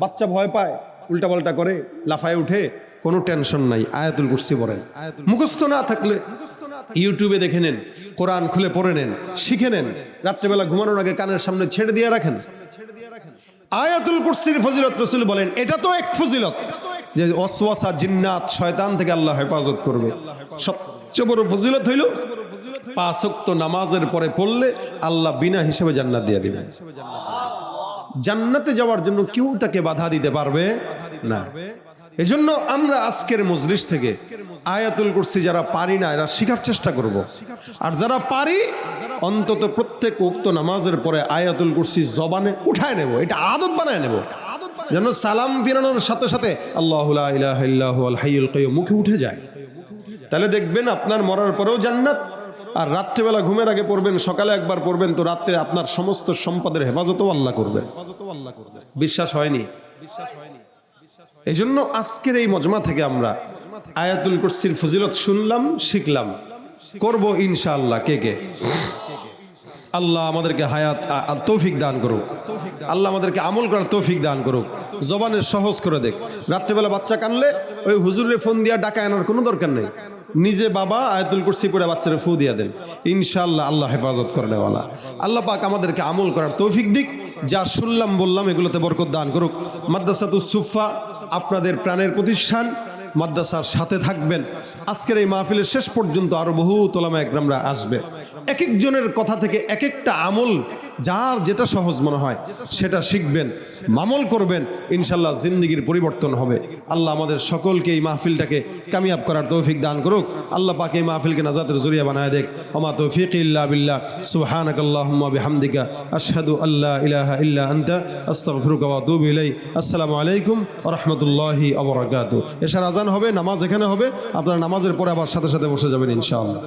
বাচ্চা ভয় পায়, উল্টাপাল্টা করে, লাফায় উঠে, কোনো টেনশন নাই, আয়াতুল কুরসি পড়েন। মুখস্থ না থাকলে ইউটিউবে দেখে নেন, কোরআন খুলে পড়ে নেন, শিখে নেন। রাত্রেবেলা ঘুমানোর আগে কানের সামনে ছেড়ে দিয়ে রাখেন। আয়াতুল কুরসির ফজিলত রাসূল বলেন এটা তো এক ফজিলত যে ওয়াসওয়াসা জিন্নাত শয়তান থেকে আল্লাহ হেফাজত করবে। সবচেয়ে বড় ফজিলত হইল 5 ওয়াক্ত নামাজের পরে পড়লে আল্লাহ বিনা হিসেবে জান্নাত দিয়ে দিবেন। জান্নাতে যাওয়ার জন্য কেউ তাকে বাধা দিতে পারবে না। এজন্য আমরা আজকের মজলিস থেকে আয়াতুল কুরসি যারা পারি না এরা শেখার চেষ্টা করব, আর যারা পারি অন্তত প্রত্যেক উক্ত নামাজের পরে আয়াতুল কুরসি জবানে উঠায় নেব, এটা আদত বানায় নেব, যেন সালাম ফিরানোর সাথে সাথে আল্লাহু লা ইলাহা ইল্লা হুয়াল হাইয়ুল কাইয়্যুম মুখে উঠে যায়। তাহলে দেখবেন আপনার মরার পরেও জান্নাত। আর রাত্রেবেলা ঘুমের আগে পড়বেন, সকালে একবার পড়বেন, তো রাত্রে আপনার সমস্ত সম্পদের হেফাজতও আল্লাহ করবেন। বিশ্বাস হয়নি? এই জন্য আজকের এই মজমা থেকে আমরা আয়াতুল কুরসির ফজিলত শুনলাম, শিখলাম, করব ইনশাআল্লাহ। কে কে? আল্লাহ আমাদেরকে হায়াত তৌফিক দান করুক, আল্লাহ আমাদেরকে আমল করার তৌফিক দান করুক, জবানের সহজ করে দেখ। রাত্রেবেলা বাচ্চা কানলে ওই হুজুরের ফোন দিয়া ডাকা আনার কোনো দরকার নেই, নিজে বাবা আয়াতুল কুরসি পড়ে বাচ্চারা ফু দিয়া দেন, ইনশাআল্লাহ আল্লাহ হেফাজত করে নেওয়ালা। আল্লাহ পাক আমাদেরকে আমল করার তৌফিক দিক। যা শুনলাম বললাম এগুলোতে বরকত দান করুক। মাদ্রাসাতুস সুফা আপনাদের প্রাণের প্রতিষ্ঠান, মাদ্রাসার সাথে থাকবেন। আজকের এই মাহফিলের শেষ পর্যন্ত আরো বহু উলামা একরামরা আসবে। এক একজনের কথা থেকে এক একটা আমল যার যেটা সহজ মনে হয় সেটা শিখবেন, আমল করবেন, ইনশাআল্লাহ জিন্দেগির পরিবর্তন হবে। আল্লাহ আমাদের সকলকে এই মাহফিলটাকে কামিয়াব করার তৌফিক দান করুক। আল্লাহ পাক এই মাহফিলকে নাজাতের জরিয়া বানায় দেখ। ওমা তৌফিক ইল্লা বিল্লাহ। সুবহানাকাল্লাহুম্মা বিহামদিকা আশহাদু আল্লা ইলাহা ইল্লা আনতা আস্তাগফিরুকা ওয়া আতুবু ইলাইক। আসসালামু আলাইকুম ওয়া রাহমাতুল্লাহি ওয়া বারাকাতুহু। এশার আজান হবে, নামাজ এখানে হবে, আপনারা নামাজের পরে আবার সাথে সাথে বসে যাবেন ইনশাআল্লাহ।